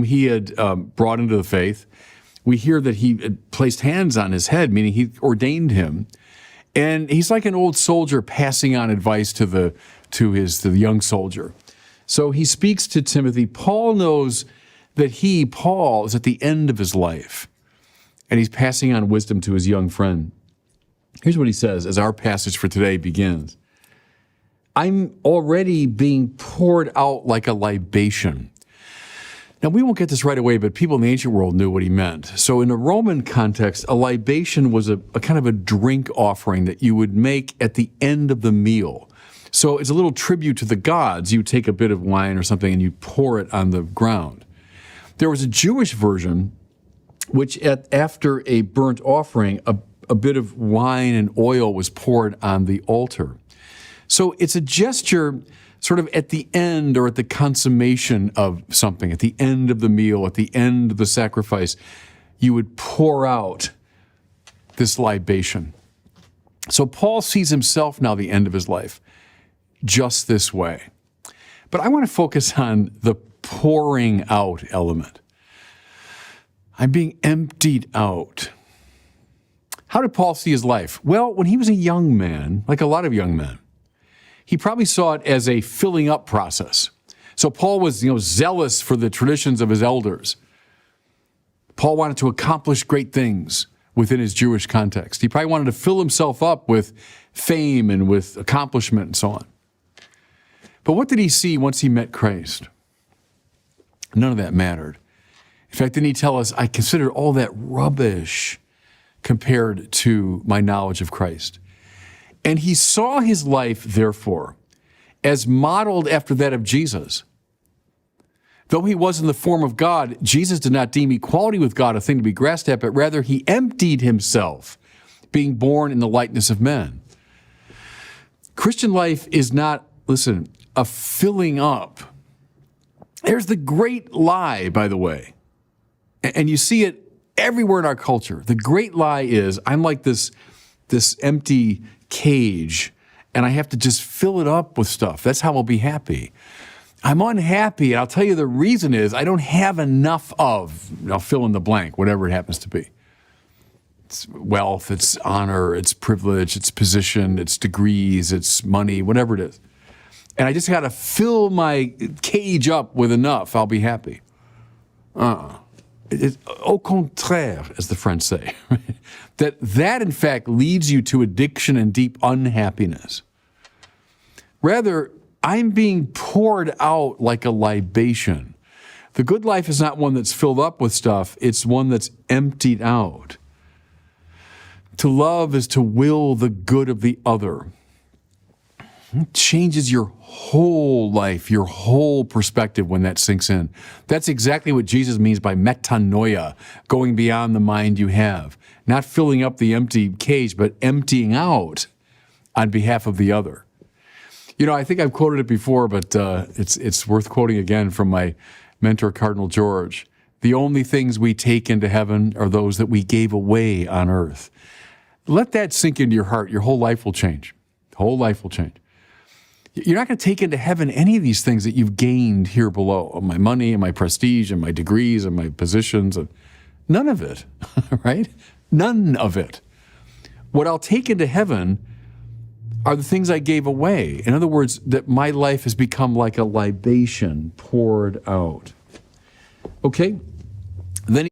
he had brought into the faith. We hear that he had placed hands on his head, meaning he ordained him. And he's like an old soldier passing on advice to the young soldier. So he speaks to Timothy. Paul knows that Paul, is at the end of his life, and he's passing on wisdom to his young friend. Here's what he says as our passage for today begins. I'm already being poured out like a libation. Now, we won't get this right away, but people in the ancient world knew what he meant. So in a Roman context, a libation was a kind of a drink offering that you would make at the end of the meal. So it's a little tribute to the gods. You take a bit of wine or something and you pour it on the ground. There was a Jewish version, which after a burnt offering, a bit of wine and oil was poured on the altar. So it's a gesture sort of at the end or at the consummation of something, at the end of the meal, at the end of the sacrifice, you would pour out this libation. So Paul sees himself now, the end of his life, just this way. But I want to focus on the pouring out element. I'm being emptied out. How did Paul see his life? Well, when he was a young man, like a lot of young men, he probably saw it as a filling up process. So Paul was, zealous for the traditions of his elders. Paul wanted to accomplish great things within his Jewish context. He probably wanted to fill himself up with fame and with accomplishment and so on. But what did he see once he met Christ? None of that mattered. In fact, didn't he tell us, I consider all that rubbish compared to my knowledge of Christ? And he saw his life, therefore, as modeled after that of Jesus. Though he was in the form of God, Jesus did not deem equality with God a thing to be grasped at, but rather he emptied himself, being born in the likeness of men. Christian life is not, listen, a filling up. There's the great lie, by the way, and you see it everywhere in our culture. The great lie is, I'm like this empty cage, and I have to just fill it up with stuff. That's how I'll be happy. I'm unhappy, and I'll tell you the reason is I don't have enough of, I'll fill in the blank, whatever it happens to be. It's wealth, it's honor, it's privilege, it's position, it's degrees, it's money, whatever it is. And I just got to fill my cage up with enough, I'll be happy. Au contraire, as the French say, that in fact leads you to addiction and deep unhappiness. Rather, I'm being poured out like a libation. The good life is not one that's filled up with stuff, it's one that's emptied out. To love is to will the good of the other. It changes your whole life, your whole perspective when that sinks in. That's exactly what Jesus means by metanoia, going beyond the mind you have. Not filling up the empty cage, but emptying out on behalf of the other. I think I've quoted it before, but it's worth quoting again from my mentor, Cardinal George. The only things we take into heaven are those that we gave away on earth. Let that sink into your heart. Your whole life will change. Whole life will change. You're not going to take into heaven any of these things that you've gained here below. My money and my prestige and my degrees and my positions. None of it, right? None of it. What I'll take into heaven are the things I gave away. In other words, that my life has become like a libation poured out. Okay? Then